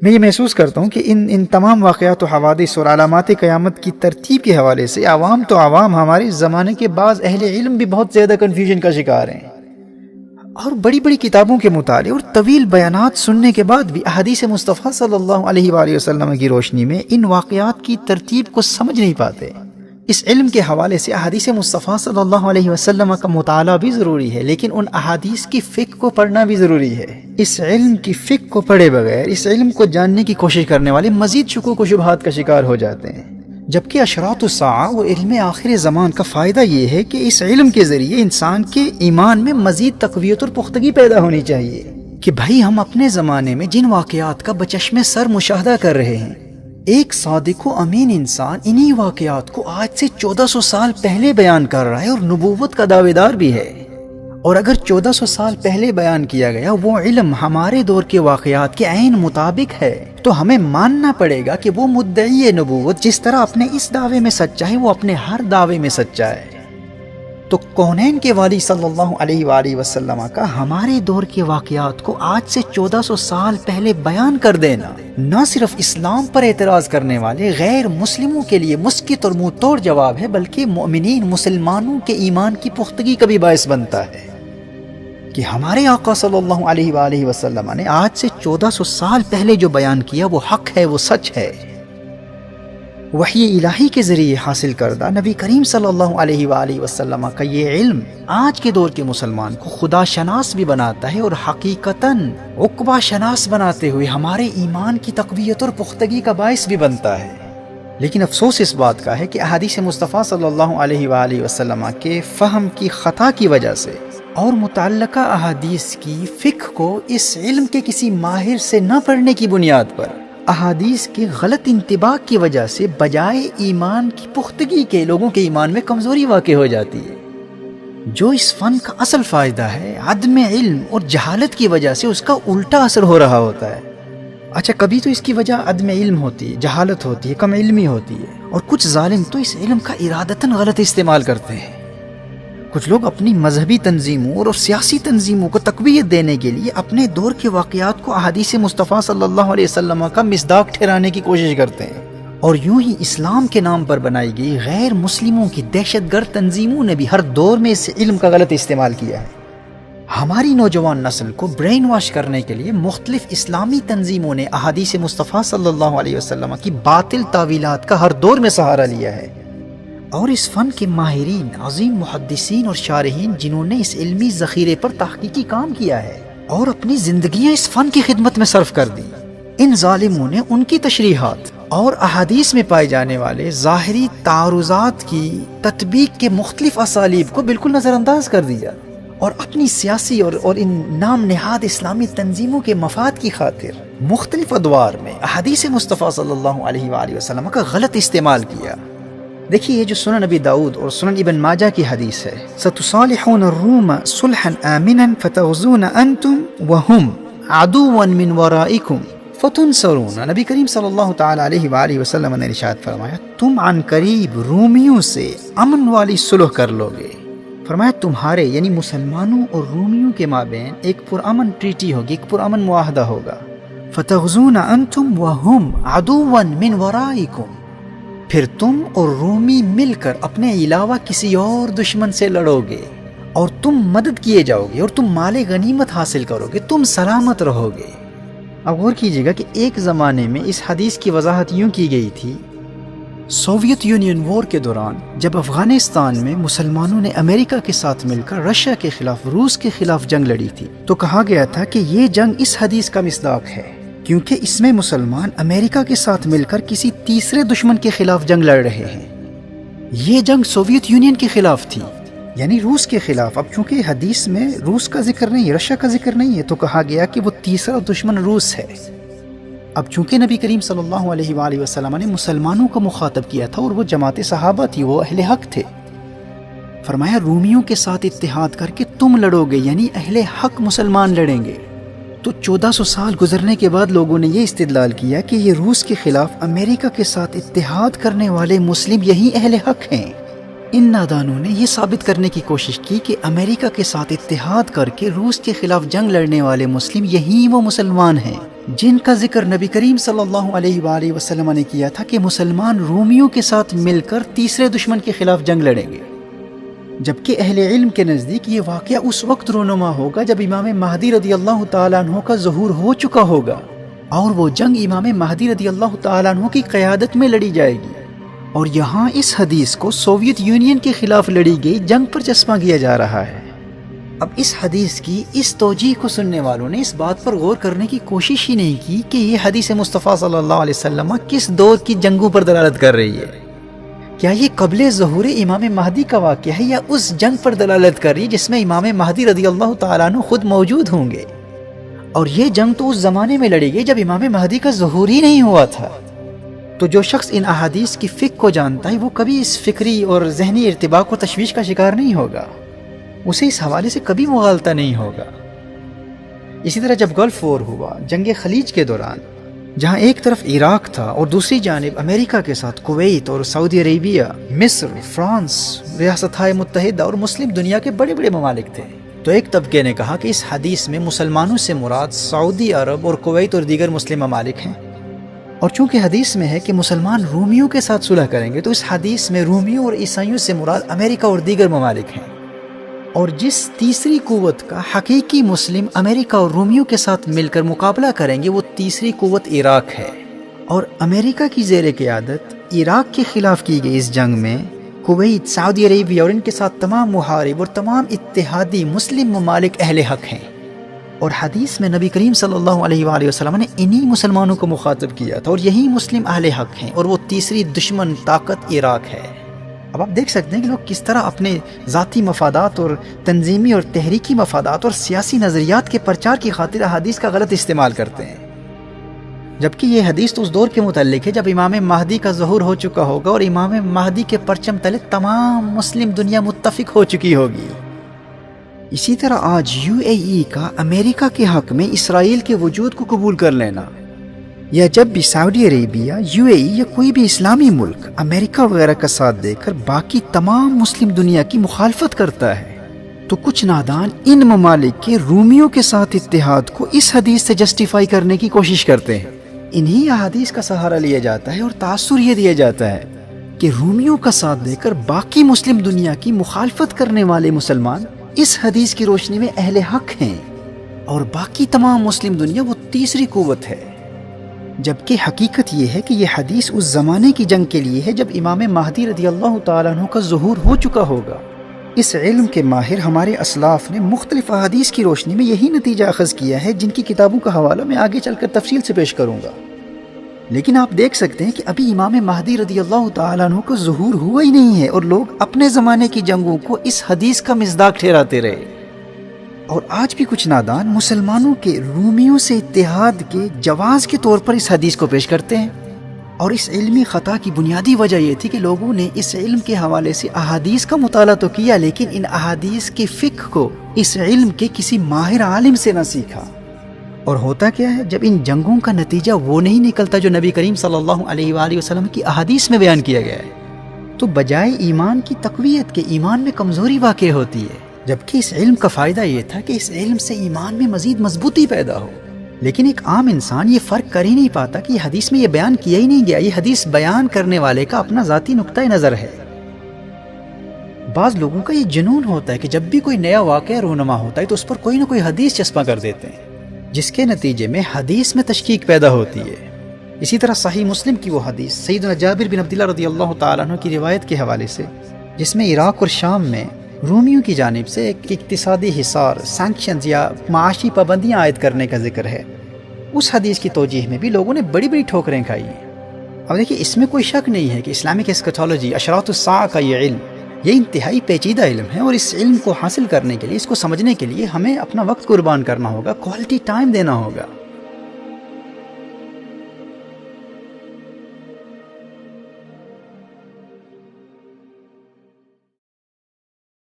میں یہ محسوس کرتا ہوں کہ ان تمام واقعات و حوادث اور علامات قیامت کی ترتیب کے حوالے سے عوام تو عوام، ہمارے زمانے کے بعض اہل علم بھی بہت زیادہ کنفیوژن کا شکار ہیں، اور بڑی بڑی کتابوں کے مطالعے اور طویل بیانات سننے کے بعد بھی احادیث مصطفیٰ صلی اللہ علیہ وآلہ وسلم کی روشنی میں ان واقعات کی ترتیب کو سمجھ نہیں پاتے۔ اس علم کے حوالے سے احادیث مصطفیٰ صلی اللہ علیہ وسلم کا مطالعہ بھی ضروری ہے، لیکن ان احادیث کی فقہ کو پڑھنا بھی ضروری ہے۔ اس علم کی فقہ کو پڑھے بغیر اس علم کو جاننے کی کوشش کرنے والے مزید شکوک و شبہات کا شکار ہو جاتے ہیں، جبکہ اشراط الساعہ و علم آخر زمان کا فائدہ یہ ہے کہ اس علم کے ذریعے انسان کے ایمان میں مزید تقویت اور پختگی پیدا ہونی چاہیے کہ بھائی ہم اپنے زمانے میں جن واقعات کا بچشم سر مشاہدہ کر رہے ہیں، ایک صادق و امین انسان انہی واقعات کو آج سے 1400 سال پہلے بیان کر رہا ہے اور نبوت کا دعوے دار بھی ہے، اور اگر 1400 سال پہلے بیان کیا گیا وہ علم ہمارے دور کے واقعات کے عین مطابق ہے، تو ہمیں ماننا پڑے گا کہ وہ مدعی نبوت جس طرح اپنے اس دعوے میں سچا ہے وہ اپنے ہر دعوے میں سچا ہے۔ تو کونین کے والی صلی اللہ علیہ وآلہ وسلم کا ہمارے دور کے واقعات کو آج سے 1400 سال پہلے بیان کر دینا نہ صرف اسلام پر اعتراض کرنے والے غیر مسلموں کے لیے مسکت اور منہ توڑ جواب ہے، بلکہ مؤمنین مسلمانوں کے ایمان کی پختگی کا بھی باعث بنتا ہے کہ ہمارے آقا صلی اللہ علیہ وآلہ وسلم نے آج سے 1400 سال پہلے جو بیان کیا وہ حق ہے، وہ سچ ہے۔ وحی الہی کے ذریعے حاصل کردہ نبی کریم صلی اللہ علیہ وآلہ وسلم کا یہ علم آج کے دور کے مسلمان کو خدا شناس بھی بناتا ہے اور حقیقتاً عقبہ شناس بناتے ہوئے ہمارے ایمان کی تقویت اور پختگی کا باعث بھی بنتا ہے۔ لیکن افسوس اس بات کا ہے کہ احادیث مصطفیٰ صلی اللہ علیہ وآلہ وسلم کے فہم کی خطا کی وجہ سے اور متعلقہ احادیث کی فقہ کو اس علم کے کسی ماہر سے نہ پڑھنے کی بنیاد پر احادیث کے غلط انطباق کی وجہ سے بجائے ایمان کی پختگی کے لوگوں کے ایمان میں کمزوری واقع ہو جاتی ہے۔ جو اس فن کا اصل فائدہ ہے عدم علم اور جہالت کی وجہ سے اس کا الٹا اثر ہو رہا ہوتا ہے۔ اچھا، کبھی تو اس کی وجہ عدم علم ہوتی ہے، جہالت ہوتی ہے، کم علمی ہوتی ہے، اور کچھ ظالم تو اس علم کا ارادتاً غلط استعمال کرتے ہیں۔ کچھ لوگ اپنی مذہبی تنظیموں اور سیاسی تنظیموں کو تقویت دینے کے لیے اپنے دور کے واقعات کو احادیث مصطفیٰ صلی اللہ علیہ وسلم کا مصداق ٹھہرانے کی کوشش کرتے ہیں، اور یوں ہی اسلام کے نام پر بنائی گئی غیر مسلموں کی دہشت گرد تنظیموں نے بھی ہر دور میں اس علم کا غلط استعمال کیا ہے۔ ہماری نوجوان نسل کو برین واش کرنے کے لیے مختلف اسلامی تنظیموں نے احادیث مصطفیٰ صلی اللہ علیہ وسلم کی باطل تعویلات کا ہر دور میں سہارا لیا ہے، اور اس فن کے ماہرین، عظیم محدثین اور شارحین جنہوں نے اس علمی ذخیرے پر تحقیقی کام کیا ہے اور اپنی زندگیاں اس فن کی خدمت میں صرف کر دی، ان ظالموں نے ان کی تشریحات اور احادیث میں پائے جانے والے ظاہری تعارضات کی تطبیق کے مختلف اسالیب کو بالکل نظر انداز کر دیا، اور اپنی سیاسی اور ان نام نہاد اسلامی تنظیموں کے مفاد کی خاطر مختلف ادوار میں احادیث مصطفیٰ صلی اللہ علیہ وآلہ وسلم کا غلط استعمال کیا۔ دیکھیے، یہ جو سنن نبی داؤد اور سنن ابن ماجہ کی حدیث ہے، ستصالحون الروم صلحا آمنا فتغزون انتم وهم عدوا من ورائکم فتنصرون۔ نبی کریم صلی اللہ تعالی علیہ وآلہ وسلم نے ارشاد فرمایا تم عن قریب رومیوں سے امن والی صلح کر لو گے۔ فرمایا تمہارے یعنی مسلمانوں اور رومیوں کے مابین ایک پرامن ٹریٹی ہوگی، ایک پرامن معاہدہ ہوگا۔ فتغزون انتم وهم عدوا من ورائکم، پھر تم اور رومی مل کر اپنے علاوہ کسی اور دشمن سے لڑو گے، اور تم مدد کیے جاؤ گے، اور تم مال غنیمت حاصل کرو گے، تم سلامت رہو گے۔ اب غور کیجیے گا کہ ایک زمانے میں اس حدیث کی وضاحت یوں کی گئی تھی، سوویت یونین وار کے دوران جب افغانستان میں مسلمانوں نے امریکہ کے ساتھ مل کر رشیا کے خلاف، روس کے خلاف جنگ لڑی تھی، تو کہا گیا تھا کہ یہ جنگ اس حدیث کا مصداق ہے، کیونکہ اس میں مسلمان امریکہ کے ساتھ مل کر کسی تیسرے دشمن کے خلاف جنگ لڑ رہے ہیں۔ یہ جنگ سوویت یونین کے خلاف تھی، یعنی روس کے خلاف۔ اب چونکہ حدیث میں روس کا ذکر نہیں ہے، رشیا کا ذکر نہیں ہے، تو کہا گیا کہ وہ تیسرا دشمن روس ہے۔ اب چونکہ نبی کریم صلی اللہ علیہ وآلہ وسلم نے مسلمانوں کو مخاطب کیا تھا اور وہ جماعت صحابہ تھی، وہ اہل حق تھے، فرمایا رومیوں کے ساتھ اتحاد کر کے تم لڑو گے، یعنی اہل حق مسلمان لڑیں گے۔ تو 1400 سال گزرنے کے بعد لوگوں نے یہ استدلال کیا کہ یہ روس کے خلاف امریکہ کے ساتھ اتحاد کرنے والے مسلم یہی اہل حق ہیں۔ ان نادانوں نے یہ ثابت کرنے کی کوشش کی کہ امریکہ کے ساتھ اتحاد کر کے روس کے خلاف جنگ لڑنے والے مسلم یہی وہ مسلمان ہیں جن کا ذکر نبی کریم صلی اللہ علیہ وآلہ وسلم نے کیا تھا کہ مسلمان رومیوں کے ساتھ مل کر تیسرے دشمن کے خلاف جنگ لڑیں گے، جبکہ اہل علم کے نزدیک یہ واقعہ اس وقت رونما ہوگا جب امام مہدی رضی اللہ تعالیٰ عنہ کا ظہور ہو چکا ہوگا، اور وہ جنگ امام مہدی رضی اللہ تعالیٰ عنہ کی قیادت میں لڑی جائے گی۔ اور یہاں اس حدیث کو سوویت یونین کے خلاف لڑی گئی جنگ پر چسپاں کیا جا رہا ہے۔ اب اس حدیث کی اس توجیہ کو سننے والوں نے اس بات پر غور کرنے کی کوشش ہی نہیں کی کہ یہ حدیث مصطفیٰ صلی اللہ علیہ وسلم کس دور کی جنگوں پر دلالت کر رہی ہے۔ کیا یہ قبل ظہور امام مہدی کا واقعہ ہے یا اس جنگ پر دلالت کر رہی ہے جس میں امام مہدی رضی اللہ تعالیٰ عنہ خود موجود ہوں گے؟ اور یہ جنگ تو اس زمانے میں لڑی گئی جب امام مہدی کا ظہور ہی نہیں ہوا تھا۔ تو جو شخص ان احادیث کی فقہ کو جانتا ہے وہ کبھی اس فکری اور ذہنی ارتباک و تشویش کا شکار نہیں ہوگا، اسے اس حوالے سے کبھی مغالطہ نہیں ہوگا۔ اسی طرح جب گلف وار ہوا، جنگ خلیج کے دوران، جہاں ایک طرف عراق تھا اور دوسری جانب امریکہ کے ساتھ کویت اور سعودی عربیہ، مصر، فرانس، ریاستہائے متحدہ اور مسلم دنیا کے بڑے بڑے ممالک تھے، تو ایک طبقے نے کہا کہ اس حدیث میں مسلمانوں سے مراد سعودی عرب اور کویت اور دیگر مسلم ممالک ہیں، اور چونکہ حدیث میں ہے کہ مسلمان رومیوں کے ساتھ صلح کریں گے، تو اس حدیث میں رومیوں اور عیسائیوں سے مراد امریکہ اور دیگر ممالک ہیں، اور جس تیسری قوت کا حقیقی مسلم امریکہ اور رومیوں کے ساتھ مل کر مقابلہ کریں گے وہ تیسری قوت عراق ہے۔ اور امریکہ کی زیر قیادت عراق کے خلاف کی گئی اس جنگ میں کویت، سعودی عربیہ اور ان کے ساتھ تمام محارب اور تمام اتحادی مسلم ممالک اہل حق ہیں، اور حدیث میں نبی کریم صلی اللہ علیہ وآلہ وسلم نے انہی مسلمانوں کو مخاطب کیا تھا، اور یہی مسلم اہل حق ہیں، اور وہ تیسری دشمن طاقت عراق ہے۔ اب آپ دیکھ سکتے ہیں کہ لوگ کس طرح اپنے ذاتی مفادات اور تنظیمی اور تحریکی مفادات اور سیاسی نظریات کے پرچار کی خاطر احادیث کا غلط استعمال کرتے ہیں، جبکہ یہ حدیث تو اس دور کے متعلق ہے جب امام مہدی کا ظہور ہو چکا ہوگا اور امام مہدی کے پرچم تلے تمام مسلم دنیا متفق ہو چکی ہوگی۔ اسی طرح آج UAE کا امریکہ کے حق میں اسرائیل کے وجود کو قبول کر لینا، یا جب بھی سعودی عربیہ، UAE یا کوئی بھی اسلامی ملک امریکہ وغیرہ کا ساتھ دے کر باقی تمام مسلم دنیا کی مخالفت کرتا ہے، تو کچھ نادان ان ممالک کے رومیوں کے ساتھ اتحاد کو اس حدیث سے جسٹیفائی کرنے کی کوشش کرتے ہیں۔ انہی احادیث کا سہارا لیا جاتا ہے اور تاثر یہ دیا جاتا ہے کہ رومیوں کا ساتھ دے کر باقی مسلم دنیا کی مخالفت کرنے والے مسلمان اس حدیث کی روشنی میں اہل حق ہیں، اور باقی تمام مسلم دنیا وہ تیسری قوت ہے، جبکہ حقیقت یہ ہے کہ یہ حدیث اس زمانے کی جنگ کے لیے ہے جب امام مہدی رضی اللہ تعالیٰ عنہ کا ظہور ہو چکا ہوگا۔ اس علم کے ماہر ہمارے اسلاف نے مختلف احادیث کی روشنی میں یہی نتیجہ اخذ کیا ہے، جن کی کتابوں کا حوالہ میں آگے چل کر تفصیل سے پیش کروں گا۔ لیکن آپ دیکھ سکتے ہیں کہ ابھی امام مہدی رضی اللہ تعالیٰ عنہ کا ظہور ہوا ہی نہیں ہے، اور لوگ اپنے زمانے کی جنگوں کو اس حدیث کا مصداق ٹھہراتے رہے، اور آج بھی کچھ نادان مسلمانوں کے رومیوں سے اتحاد کے جواز کے طور پر اس حدیث کو پیش کرتے ہیں۔ اور اس علمی خطا کی بنیادی وجہ یہ تھی کہ لوگوں نے اس علم کے حوالے سے احادیث کا مطالعہ تو کیا، لیکن ان احادیث کے فقہ کو اس علم کے کسی ماہر عالم سے نہ سیکھا۔ اور ہوتا کیا ہے، جب ان جنگوں کا نتیجہ وہ نہیں نکلتا جو نبی کریم صلی اللہ علیہ وآلہ وسلم کی احادیث میں بیان کیا گیا ہے، تو بجائے ایمان کی تقویت کے ایمان میں کمزوری واقع ہوتی ہے، جبکہ اس علم کا فائدہ یہ تھا کہ اس علم سے ایمان میں مزید مضبوطی پیدا ہو۔ لیکن ایک عام انسان یہ فرق کر ہی نہیں پاتا کہ یہ حدیث میں یہ بیان کیا ہی نہیں گیا، یہ حدیث بیان کرنے والے کا اپنا ذاتی نقطہ نظر ہے۔ بعض لوگوں کا یہ جنون ہوتا ہے کہ جب بھی کوئی نیا واقعہ رونما ہوتا ہے تو اس پر کوئی نہ کوئی حدیث چسپاں کر دیتے ہیں، جس کے نتیجے میں حدیث میں تشکیک پیدا ہوتی ہے۔ اسی طرح صحیح مسلم کی وہ حدیث سیدنا جابر بن عبداللہ رضی اللہ تعالیٰ عنہ کی روایت کے حوالے سے، جس میں عراق اور شام میں رومیوں کی جانب سے ایک اقتصادی حصار، سینکشنز یا معاشی پابندیاں عائد کرنے کا ذکر ہے، اس حدیث کی توجیہ میں بھی لوگوں نے بڑی بڑی ٹھوکریں کھائی ہیں۔ اب دیکھیے، اس میں کوئی شک نہیں ہے کہ اسلامک اسکیٹالوجی، اشراط الساعہ کا یہ علم، یہ انتہائی پیچیدہ علم ہے، اور اس علم کو حاصل کرنے کے لیے، اس کو سمجھنے کے لیے ہمیں اپنا وقت قربان کرنا ہوگا، کوالٹی ٹائم دینا ہوگا۔